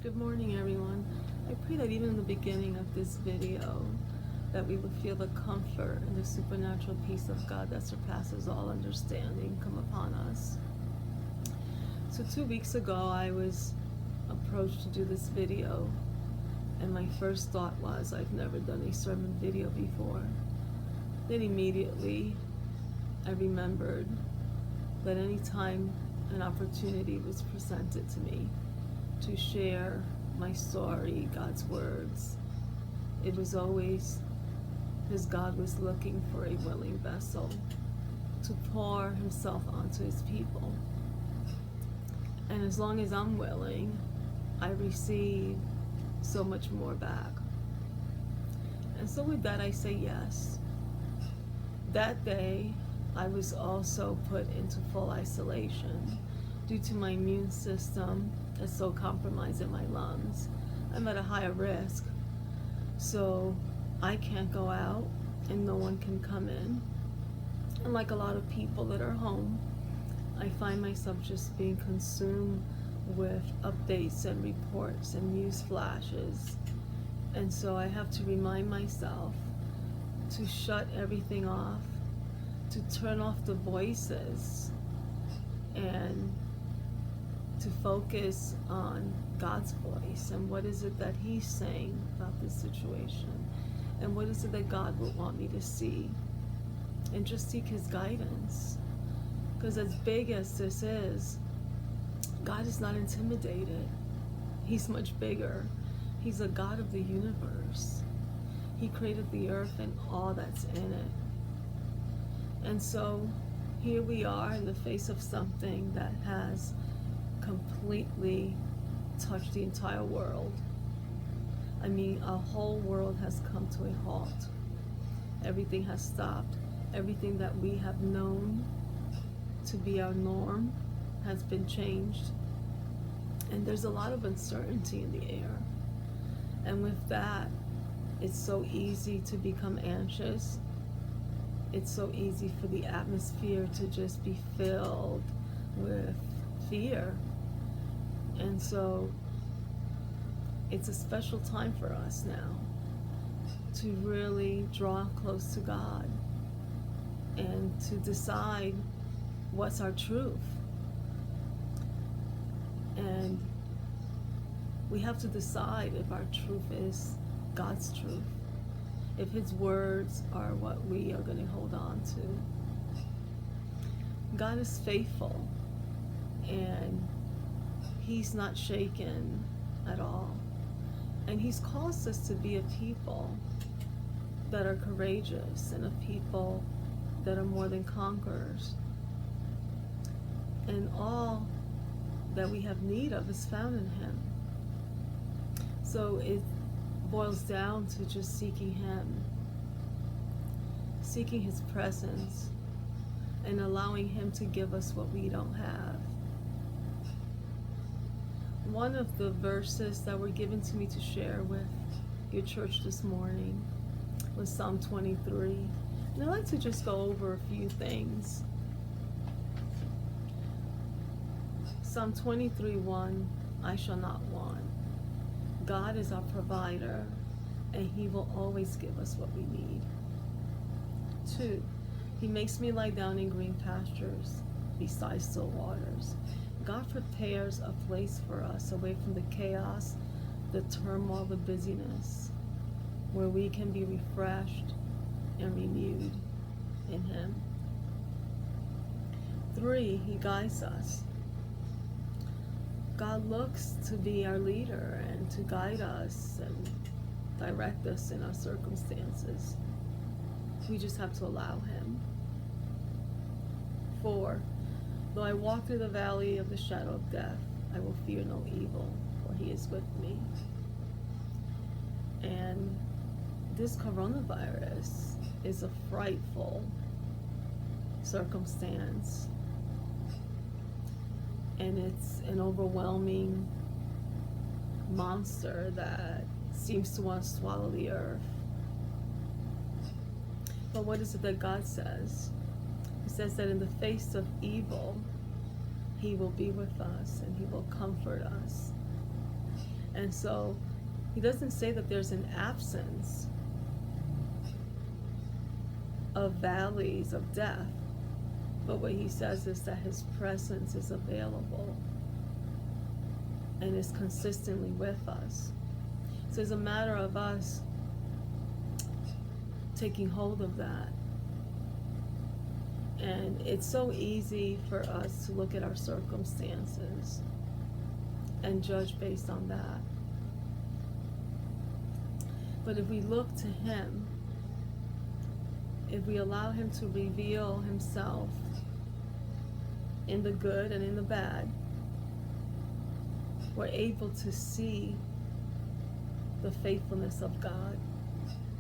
Good morning, everyone. I pray that even in the beginning of this video, that we would feel the comfort and the supernatural peace of God that surpasses all understanding come upon us. So 2 weeks ago, I was approached to do this video, and my first thought was, I've never done a sermon video before. Then immediately, I remembered that any time an opportunity was presented to me to share my story, God's words, it was always because God was looking for a willing vessel to pour himself onto his people. And as long as I'm willing, I receive so much more back. And so with that, I say yes. That day, I was also put into full isolation due to my immune system is so compromised in my lungs. I'm at a higher risk, so I can't go out and no one can come in. And like a lot of people that are home, I find myself just being consumed with updates and reports and news flashes. And so I have to remind myself to shut everything off, to turn off the voices, and to focus on God's voice and what is it that he's saying about this situation, and what is it that God would want me to see, and just seek his guidance. Because as big as this is, God is not intimidated. He's much bigger. He's a God of the universe. He created the earth and all that's in it. And so here we are in the face of something that has completely touched the entire world. I mean, our whole world has come to a halt. Everything has stopped. Everything that we have known to be our norm has been changed. And there's a lot of uncertainty in the air. And with that, it's so easy to become anxious. It's so easy for the atmosphere to just be filled with fear. And so it's a special time for us now to really draw close to God and to decide what's our truth. And we have to decide if our truth is God's truth, if his words are what we are going to hold on to. God is faithful, and he's not shaken at all. And he's caused us to be a people that are courageous and a people that are more than conquerors. And all that we have need of is found in him. So it boils down to just seeking him, seeking his presence, and allowing him to give us what we don't have. One of the verses that were given to me to share with your church this morning was Psalm 23. And I'd like to just go over a few things. Psalm 23:1, I shall not want. God is our provider, and he will always give us what we need. 2, he makes me lie down in green pastures beside still waters. God prepares a place for us away from the chaos, the turmoil, the busyness, where we can be refreshed and renewed in him. 3, he guides us. God looks to be our leader and to guide us and direct us in our circumstances. We just have to allow him. 4, though I walk through the valley of the shadow of death, I will fear no evil, for he is with me. And this coronavirus is a frightful circumstance. And it's an overwhelming monster that seems to want to swallow the earth. But what is it that God says? He says that in the face of evil, he will be with us and he will comfort us. And so he doesn't say that there's an absence of valleys of death, but what he says is that his presence is available and is consistently with us. So it's a matter of us taking hold of that. And it's so easy for us to look at our circumstances and judge based on that. But if we look to him, if we allow him to reveal himself in the good and in the bad, we're able to see the faithfulness of God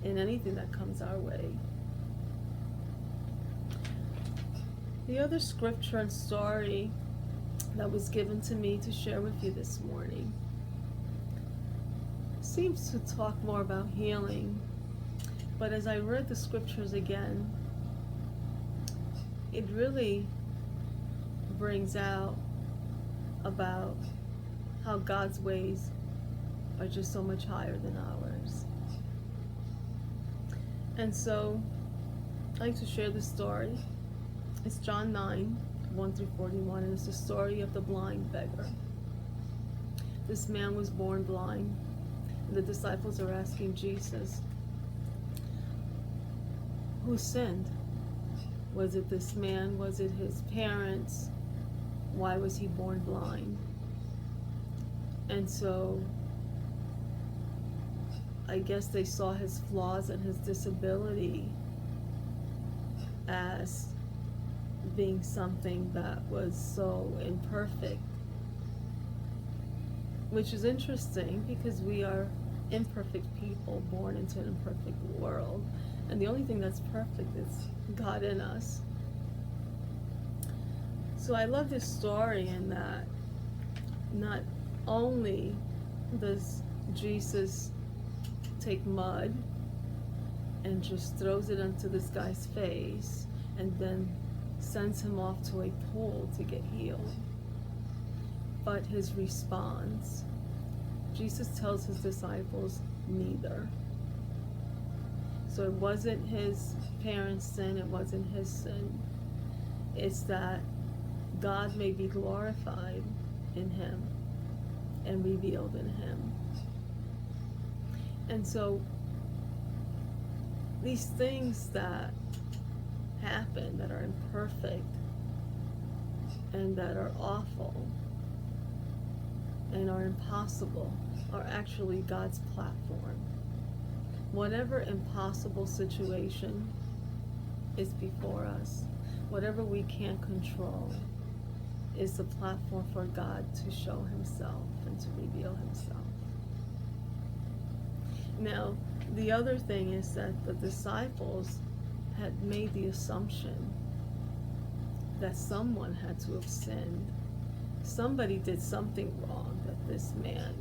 in anything that comes our way. The other scripture and story that was given to me to share with you this morning seems to talk more about healing, but as I read the scriptures again, it really brings out about how God's ways are just so much higher than ours. And so I'd like to share this story. It's John 9, 1-41, and it's the story of the blind beggar. This man was born blind, and the disciples are asking Jesus, who sinned? Was it this man? Was it his parents? Why was he born blind? And so I guess they saw his flaws and his disability as being something that was so imperfect, which is interesting because we are imperfect people born into an imperfect world, and the only thing that's perfect is God in us. So I love this story in that not only does Jesus take mud and just throws it onto this guy's face and then sends him off to a pool to get healed, but his response, Jesus tells his disciples, neither. So it wasn't his parents' sin, it wasn't his sin. It's that God may be glorified in him and revealed in him. And so these things that happen that are imperfect and that are awful and are impossible are actually God's platform. Whatever impossible situation is before us, whatever we can't control, is the platform for God to show himself and to reveal himself. Now, the other thing is that the disciples had made the assumption that someone had to have sinned. Somebody did something wrong, that this man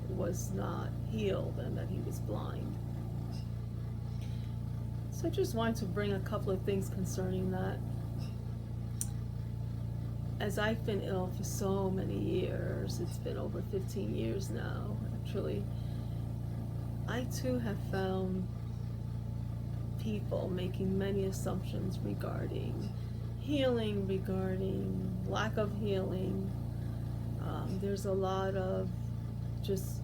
was not healed and that he was blind. So I just wanted to bring a couple of things concerning that. As I've been ill for so many years, it's been over 15 years now, actually, I too have found people making many assumptions regarding healing, regarding lack of healing. There's a lot of just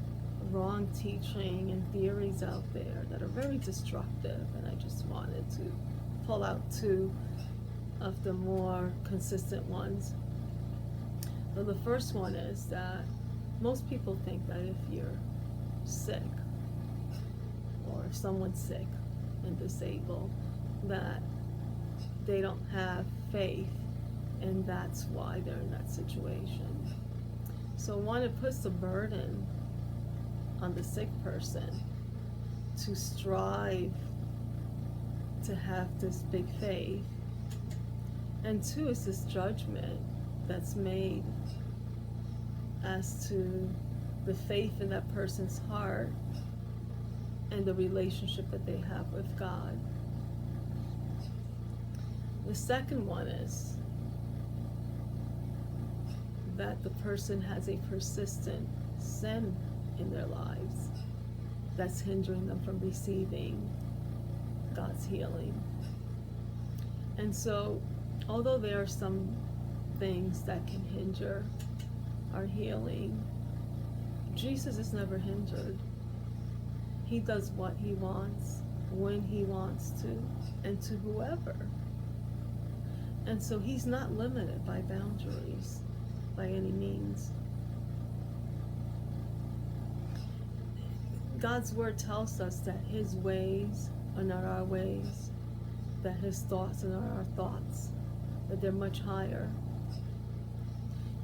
wrong teaching and theories out there that are very destructive, and I just wanted to pull out two of the more consistent ones. So the first one is that most people think that if you're sick, or if someone's sick and disabled, that they don't have faith, and that's why they're in that situation. So one, it puts the burden on the sick person to strive to have this big faith. And two, it's this judgment that's made as to the faith in that person's heart and the relationship that they have with God. The second one is that the person has a persistent sin in their lives that's hindering them from receiving God's healing. And so, although there are some things that can hinder our healing, Jesus is never hindered. He does what he wants, when he wants to, and to whoever. And so he's not limited by boundaries by any means. God's word tells us that his ways are not our ways, that his thoughts are not our thoughts, that they're much higher.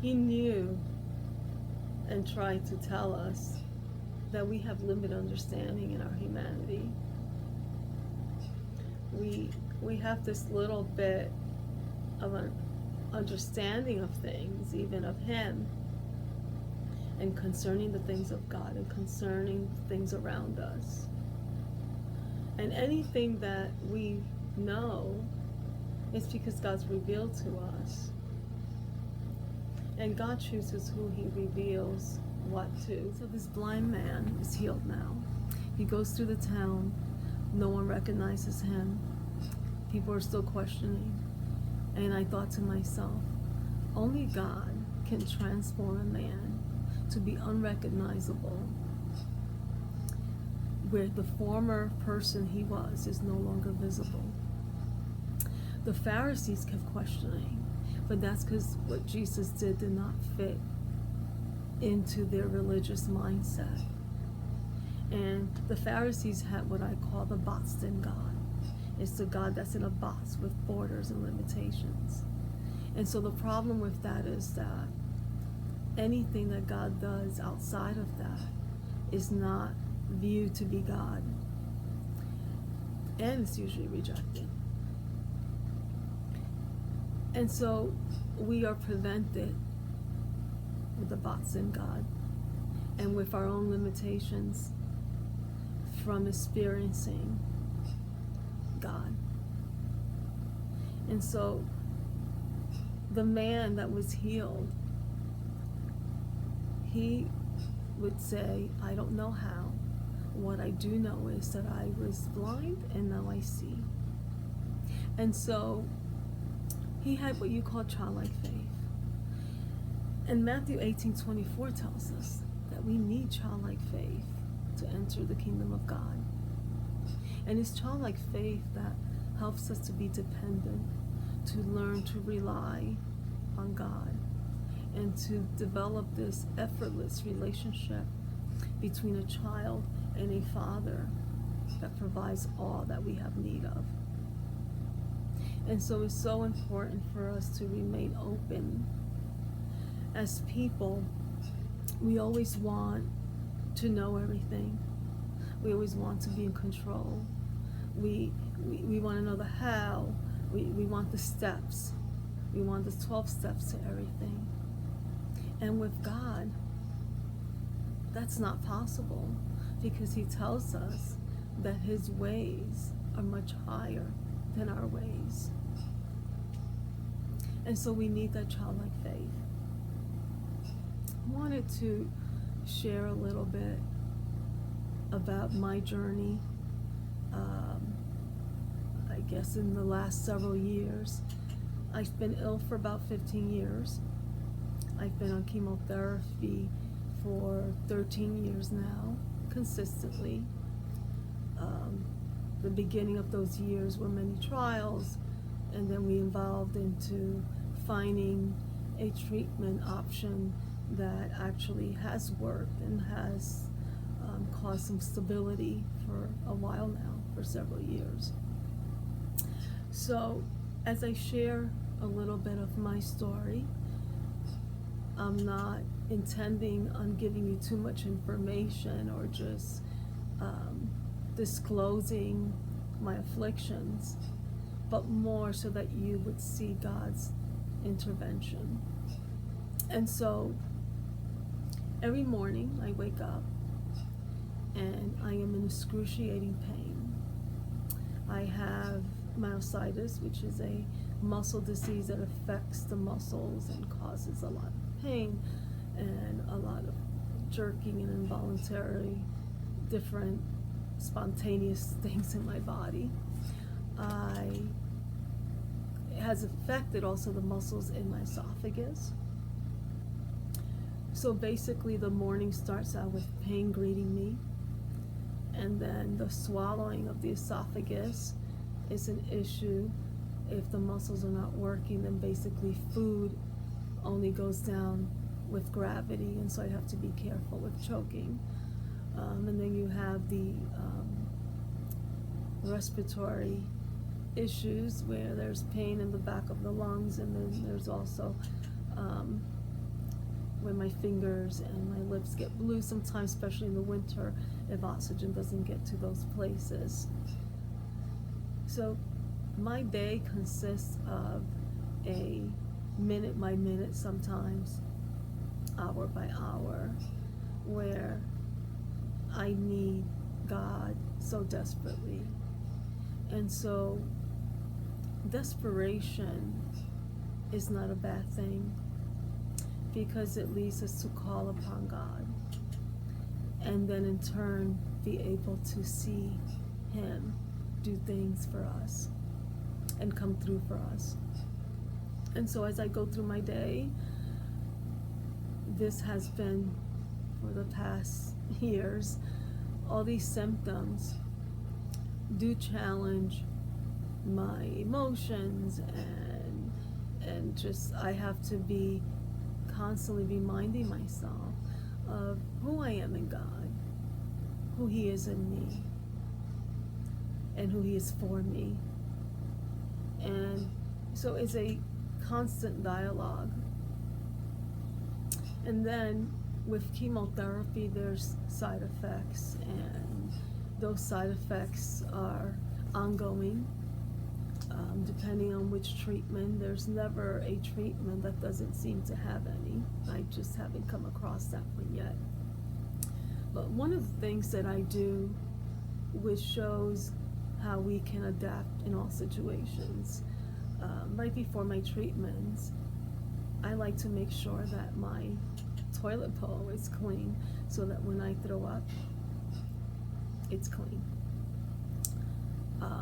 He knew and tried to tell us that we have limited understanding in our humanity. We have this little bit of an understanding of things, even of him, and concerning the things of God and concerning things around us. And anything that we know is because God's revealed to us. And God chooses who he reveals what to. So this blind man is healed now. He goes through the town. No one recognizes him. People are still questioning. And I thought to myself, only God can transform a man to be unrecognizable, where the former person he was is no longer visible. The Pharisees kept questioning, but that's because what Jesus did not fit into their religious mindset. And the Pharisees had what I call the boxed-in God. It's the God that's in a box with borders and limitations. And so the problem with that is that anything that God does outside of that is not viewed to be God, and it's usually rejected. And so we are prevented with the box in God and with our own limitations from experiencing God. And so the man that was healed, he would say, I don't know how. What I do know is that I was blind and now I see. And so he had what you call childlike faith. And Matthew 18:24 tells us that we need childlike faith to enter the kingdom of God. And it's childlike faith that helps us to be dependent, to learn to rely on God, and to develop this effortless relationship between a child and a father that provides all that we have need of. And so it's so important for us to remain open. As people, we always want to know everything. We always want to be in control. We want to know the how. We want the steps. We want the 12 steps to everything. And with God, that's not possible, because he tells us that his ways are much higher than our ways. And so we need that childlike faith. I wanted to share a little bit about my journey. I guess in the last several years, I've been ill for about 15 years. I've been on chemotherapy for 13 years now, consistently. The beginning of those years were many trials, and then we evolved into finding a treatment option that actually has worked and has caused some stability for a while now, for several years. So as I share a little bit of my story, I'm not intending on giving you too much information or just disclosing my afflictions, but more so that you would see God's intervention. And so every morning I wake up and I am in excruciating pain. I have myositis, which is a muscle disease that affects the muscles and causes a lot of pain and a lot of jerking and involuntary, different spontaneous things in my body. It has affected also the muscles in my esophagus. So basically the morning starts out with pain greeting me, and then the swallowing of the esophagus is an issue. If the muscles are not working, then basically food only goes down with gravity, and so I have to be careful with choking. And then you have the respiratory issues where there's pain in the back of the lungs, and then there's also where my fingers and my lips get blue sometimes, especially in the winter, if oxygen doesn't get to those places. So my day consists of a minute by minute, sometimes hour by hour, where I need God so desperately. And so desperation is not a bad thing, because it leads us to call upon God, and then in turn be able to see Him do things for us and come through for us. And so as I go through my day, this has been for the past years, all these symptoms do challenge my emotions, and just I have to be constantly reminding myself of who I am in God, who He is in me, and who He is for me. And so it's a constant dialogue. And then with chemotherapy, there's side effects, and those side effects are ongoing. Depending on which treatment, there's never a treatment that doesn't seem to have any. I just haven't come across that one yet. But one of the things that I do, which shows how we can adapt in all situations, right before my treatments, I like to make sure that my toilet bowl is clean, so that when I throw up, it's clean.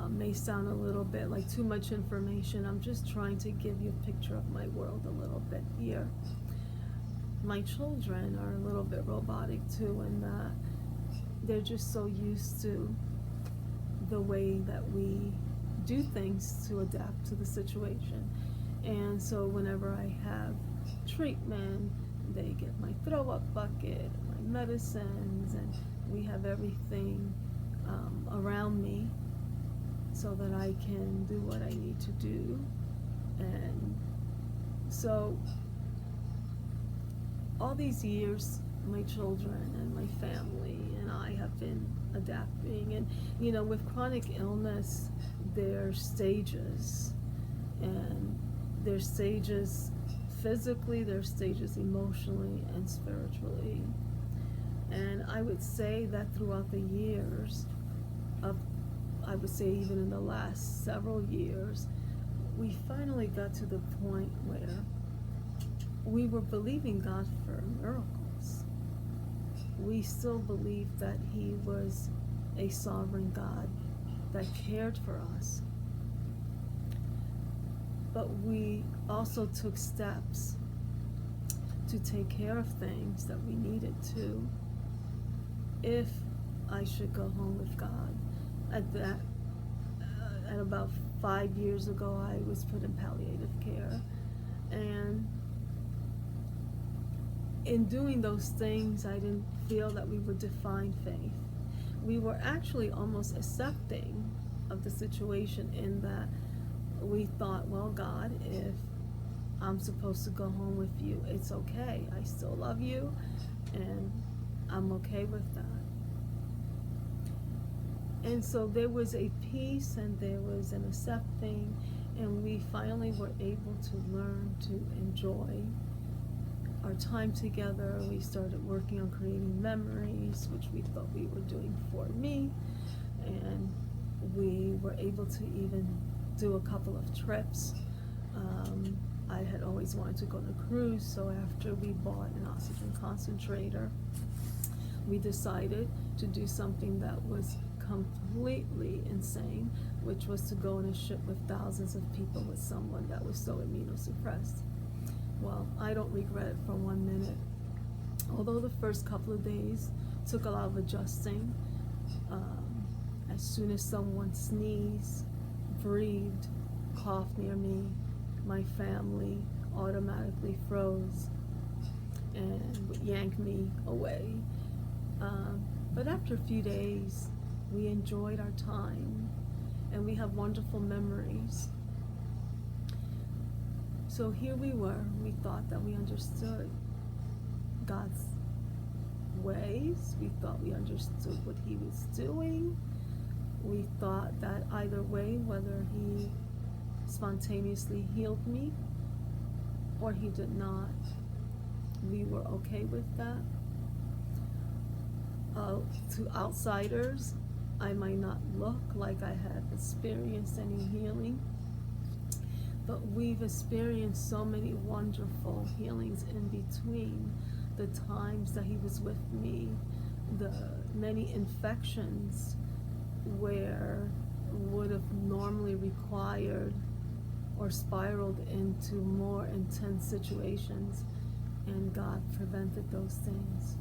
May sound a little bit like too much information. I'm just trying to give you a picture of my world a little bit here. My children are a little bit robotic too, in that they're just so used to the way that we do things to adapt to the situation. And so whenever I have treatment, they get my throw up bucket, my medicines, and we have everything around me, so that I can do what I need to do. And so all these years, my children and my family and I have been adapting. And you know, with chronic illness, there's stages, and there's stages physically, there's stages emotionally and spiritually. And I would say that throughout the years of, I would say even in the last several years, we finally got to the point where we were believing God for miracles. We still believed that He was a sovereign God that cared for us. But we also took steps to take care of things that we needed to, if I should go home with God. At about 5 years ago, I was put in palliative care, and in doing those things, I didn't feel that we would define faith. We were actually almost accepting of the situation, in that we thought, well, God, if I'm supposed to go home with you, it's okay. I still love you, and I'm okay with that. And so there was a peace, and there was an accepting, and we finally were able to learn to enjoy our time together. We started working on creating memories, which we thought we were doing for me, and we were able to even do a couple of trips. I had always wanted to go on a cruise, so after we bought an oxygen concentrator, we decided to do something that was completely insane, which was to go on a ship with thousands of people with someone that was so immunosuppressed. Well, I don't regret it for 1 minute. Although the first couple of days took a lot of adjusting, as soon as someone sneezed, breathed, coughed near me, my family automatically froze and would yank me away. But after a few days, we enjoyed our time and we have wonderful memories. So here we were, we thought that we understood God's ways, we thought we understood what He was doing. We thought that either way, whether He spontaneously healed me or He did not, we were okay with that. To outsiders, I might not look like I have experienced any healing, but we've experienced so many wonderful healings in between the times that He was with me, the many infections where would have normally required or spiraled into more intense situations, and God prevented those things.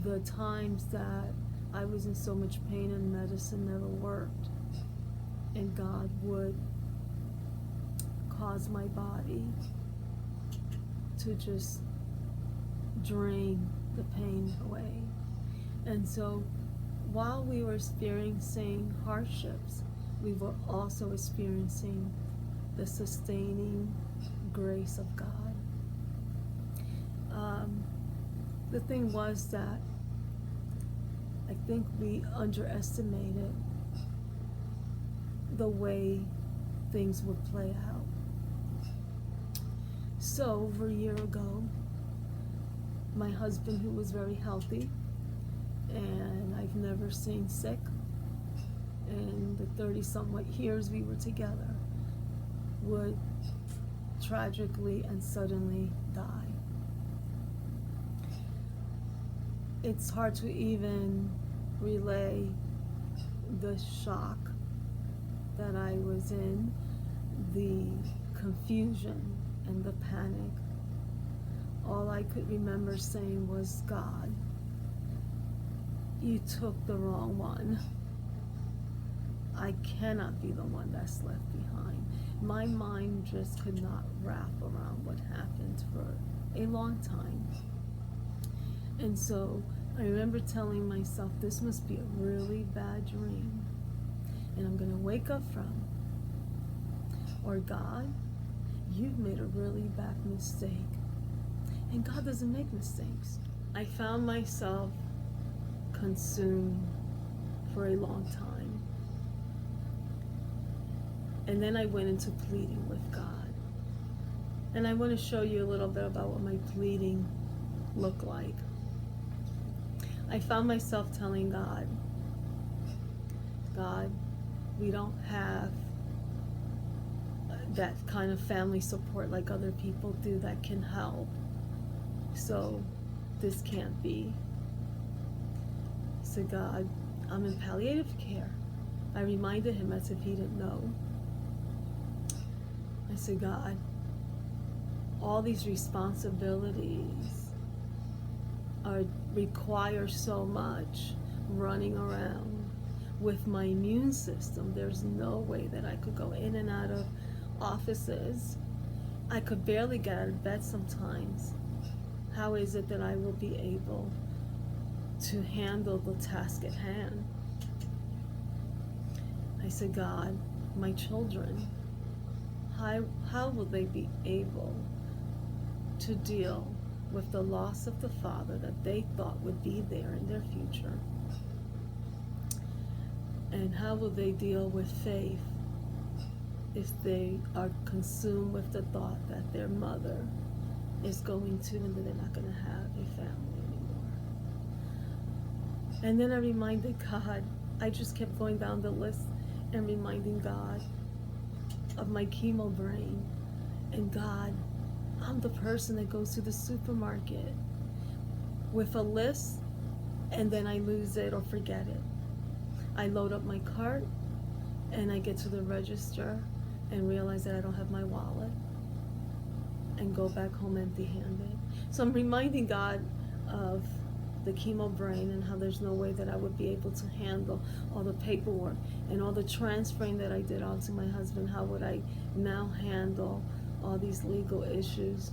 The times that I was in so much pain and medicine never worked, and God would cause my body to just drain the pain away. And so while we were experiencing hardships, we were also experiencing the sustaining grace of God. The thing was that I think we underestimated the way things would play out. So over a year ago, my husband, who was very healthy, and I've never seen sick in the 30-somewhat years we were together, would tragically and suddenly die. It's hard to even relay the shock that I was in, the confusion and the panic. All I could remember saying was, God, you took the wrong one. I cannot be the one that's left behind. My mind just could not wrap around what happened for a long time. And so I remember telling myself, this must be a really bad dream, and I'm going to wake up from. Or God, you've made a really bad mistake. And God doesn't make mistakes. I found myself consumed for a long time. And then I went into pleading with God. And I want to show you a little bit about what my pleading looked like. I found myself telling God, God, we don't have that kind of family support like other people do that can help. So this can't be. So God, I'm in palliative care. I reminded him as if he didn't know. I said, God, all these responsibilities require so much running around with my immune system. There's no way that I could go in and out of offices. I could barely get out of bed sometimes. How is it that I will be able to handle the task at hand? I said, God, my children, how will they be able to deal with the loss of the father that they thought would be there in their future? And how will they deal with faith if they are consumed with the thought that their mother is going to, and that they're not going to have a family anymore? And then I reminded God, I just kept going down the list and reminding God of my chemo brain And God, I'm the person that goes to the supermarket with a list and then I lose it or forget it. I load up my cart and I get to the register and realize that I don't have my wallet and go back home empty-handed. So I'm reminding God of the chemo brain and how there's no way that I would be able to handle all the paperwork and all the transferring that I did onto my husband. How would I now handle all these legal issues?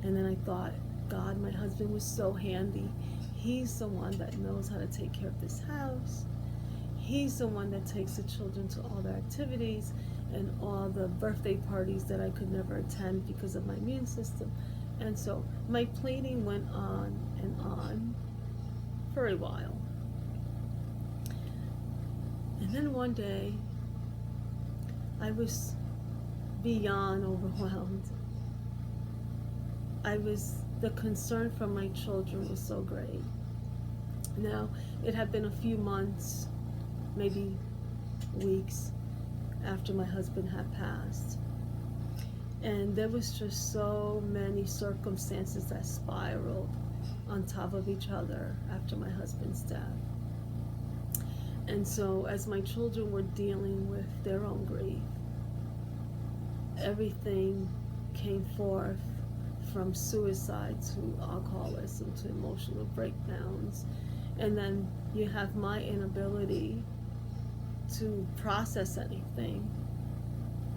And then I thought, God, my husband was so handy. He's the one that knows how to take care of this house. He's the one that takes the children to all their activities and all the birthday parties that I could never attend because of my immune system. And so my pleading went on and on for a while. And then one day, I was beyond overwhelmed. The concern for my children was so great. Now, it had been a few months, maybe weeks, after my husband had passed. And there was just so many circumstances that spiraled on top of each other after my husband's death. And so as my children were dealing with their own grief, everything came forth from suicide to alcoholism to emotional breakdowns. And then you have my inability to process anything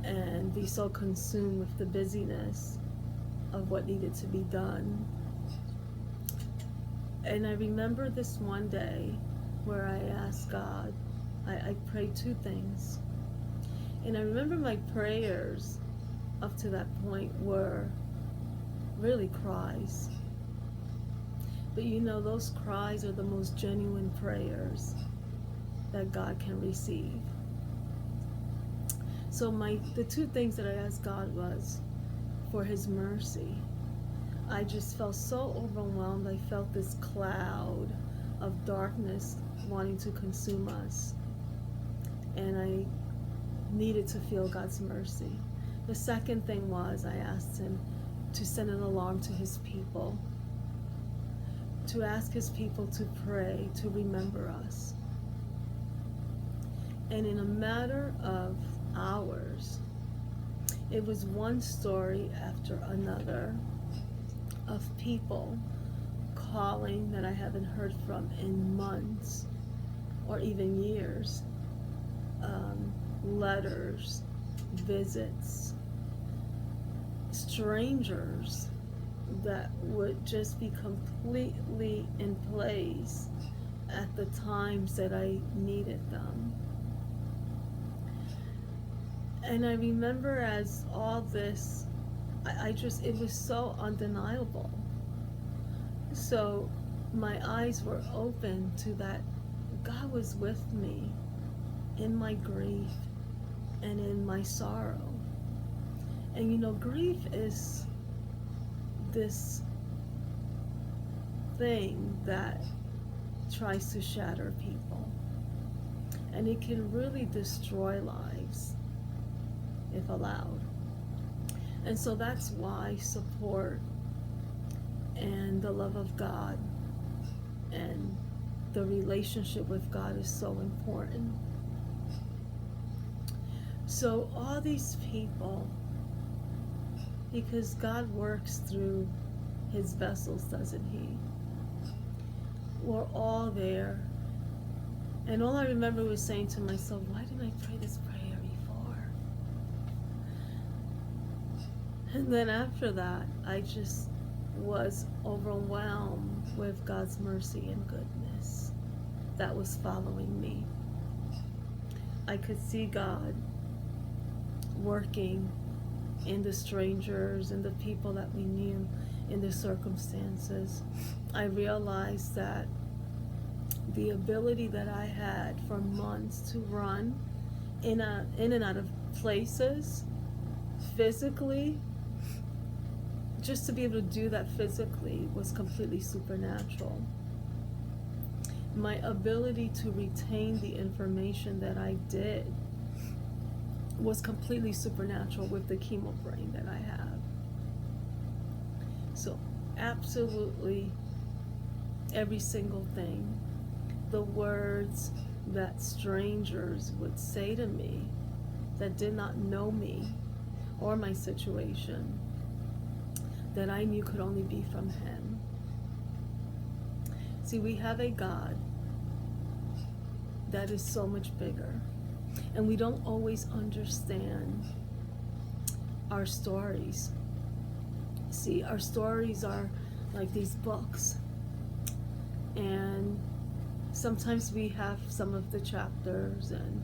and be so consumed with the busyness of what needed to be done. And I remember this one day where I asked God, I prayed two things. And I remember my prayers up to that point were really cries. But you know, those cries are the most genuine prayers that God can receive. So the two things that I asked God was for His mercy. I just felt so overwhelmed. I felt this cloud of darkness wanting to consume us. And I needed to feel God's mercy. The second thing was I asked Him to send an alarm to His people, to ask His people to pray, to remember us. And in a matter of hours, it was one story after another of people calling that I haven't heard from in months or even years, letters, visits, strangers that would just be completely in place at the times that I needed them. And I remember as all this, it was so undeniable. So my eyes were open to that God was with me in my grief and in my sorrow. And you know, grief is this thing that tries to shatter people. And it can really destroy lives if allowed. And so that's why support and the love of God and the relationship with God is so important. So all these people, because God works through His vessels, doesn't He? We're all there. And all I remember was saying to myself, why didn't I pray this prayer before? And then after that, I just was overwhelmed with God's mercy and goodness that was following me. I could see God working in the strangers and the people that we knew, in the circumstances. I realized that the ability that I had for months to run in and out of places physically, just to be able to do that physically was completely supernatural. My ability to retain the information that I did was completely supernatural with the chemo brain that I have. So absolutely every single thing, the words that strangers would say to me that did not know me or my situation, that I knew could only be from him. See, we have a God that is so much bigger, and we don't always understand our stories. See, our stories are like these books, and sometimes we have some of the chapters and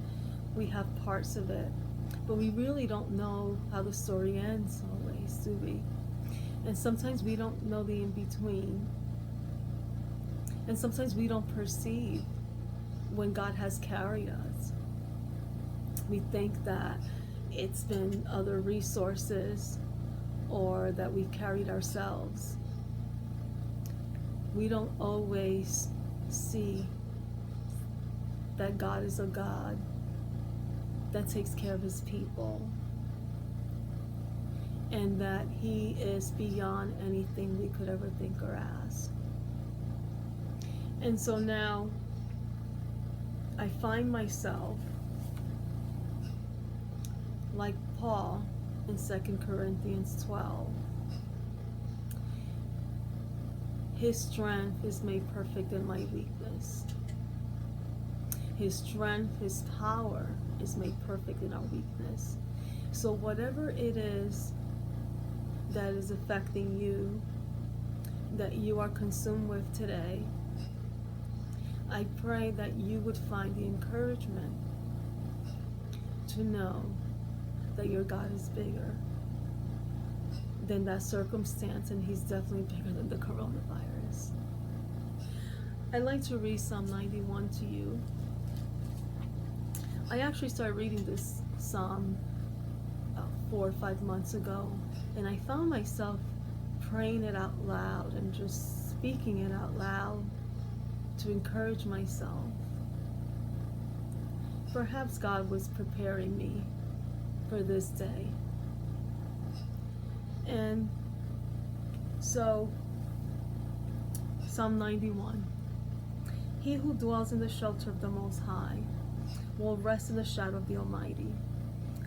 we have parts of it, but we really don't know how the story ends always, do we? And sometimes we don't know the in-between, and sometimes we don't perceive when God has carried us. We think that it's been other resources or that we've carried ourselves. We don't always see that God is a God that takes care of his people, and that he is beyond anything we could ever think or ask. And so now I find myself like Paul in 2 Corinthians 12. His strength is made perfect in my weakness. His strength, his power is made perfect in our weakness. So whatever it is that is affecting you, that you are consumed with today, I pray that you would find the encouragement to know that your God is bigger than that circumstance, and he's definitely bigger than the coronavirus. I'd like to read Psalm 91 to you. I actually started reading this psalm 4 or 5 months ago, and I found myself praying it out loud and just speaking it out loud to encourage myself. Perhaps God was preparing me for this day. And so, Psalm 91. He who dwells in the shelter of the Most High will rest in the shadow of the Almighty.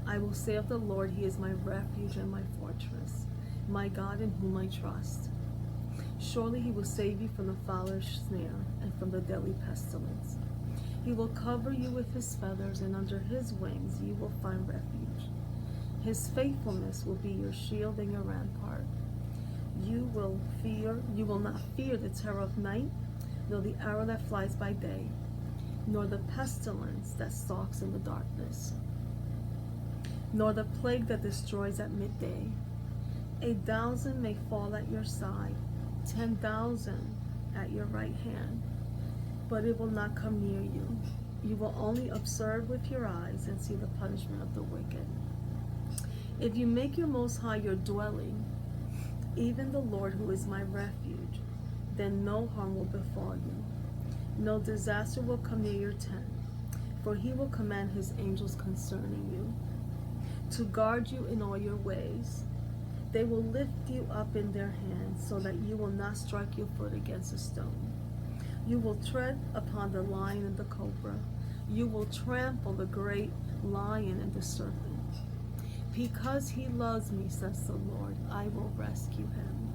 I will say of the Lord, he is my refuge and my fortress, my God in whom I trust. Surely he will save you from the fowler's snare and from the deadly pestilence. He will cover you with his feathers, and under his wings you will find refuge. His faithfulness will be your shield and your rampart. You will not fear the terror of night, nor the arrow that flies by day, nor the pestilence that stalks in the darkness, nor the plague that destroys at midday. 1,000 may fall at your side, 10,000 at your right hand, but it will not come near you. You will only observe with your eyes and see the punishment of the wicked. If you make your Most High your dwelling, even the Lord who is my refuge, then no harm will befall you. No disaster will come near your tent, for he will command his angels concerning you, to guard you in all your ways. They will lift you up in their hands, so that you will not strike your foot against a stone. You will tread upon the lion and the cobra. You will trample the great lion and the serpent. Because he loves me, says the Lord, I will rescue him.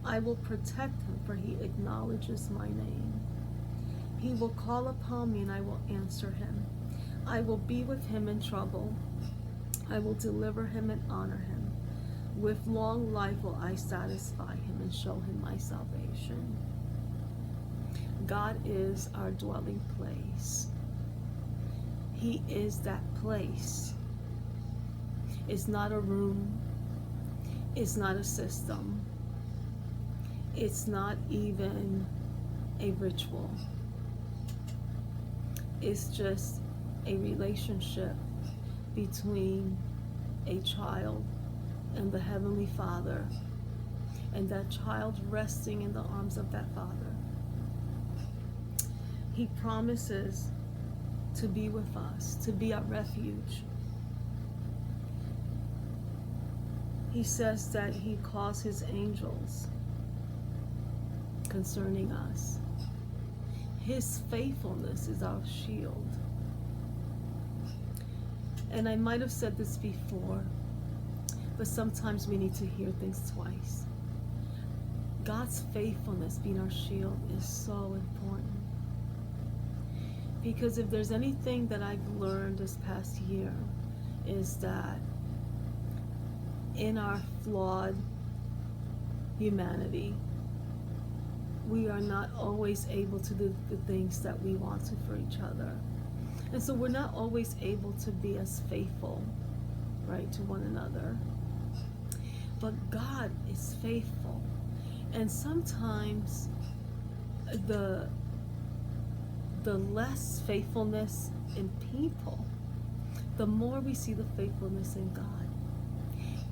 I will protect him, for he acknowledges my name. He will call upon me, and I will answer him. I will be with him in trouble. I will deliver him and honor him. With long life will I satisfy him and show him my salvation. God is our dwelling place. He is that place. It's not a room. It's not a system. It's not even a ritual. It's just a relationship between a child and the Heavenly Father, and that child resting in the arms of that Father. He promises to be with us, to be our refuge. He says that he calls his angels concerning us. His faithfulness is our shield. And I might have said this before, but sometimes we need to hear things twice. God's faithfulness being our shield is so important. Because if there's anything that I've learned this past year, is that in our flawed humanity, we are not always able to do the things that we want to for each other. And so we're not always able to be as faithful, right, to one another. But God is faithful. And sometimes the less faithfulness in people, the more we see the faithfulness in God.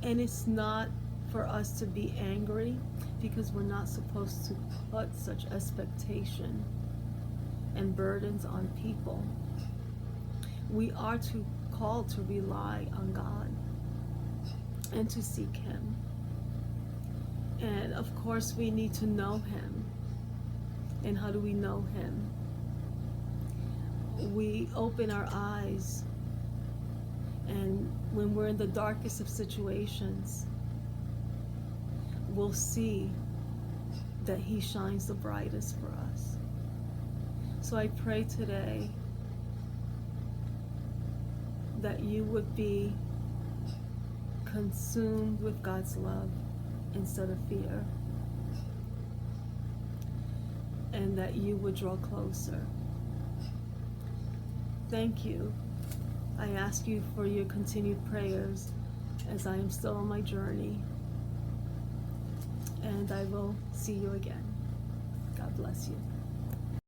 And it's not for us to be angry, because we're not supposed to put such expectation and burdens on people. We are called to rely on God and to seek Him. And of course, we need to know Him. And how do we know Him? We open our eyes, and when we're in the darkest of situations, we'll see that He shines the brightest for us. So I pray today that you would be consumed with God's love instead of fear, and that you would draw closer. Thank you. I ask you for your continued prayers as I am still on my journey, and I will see you again. God bless you.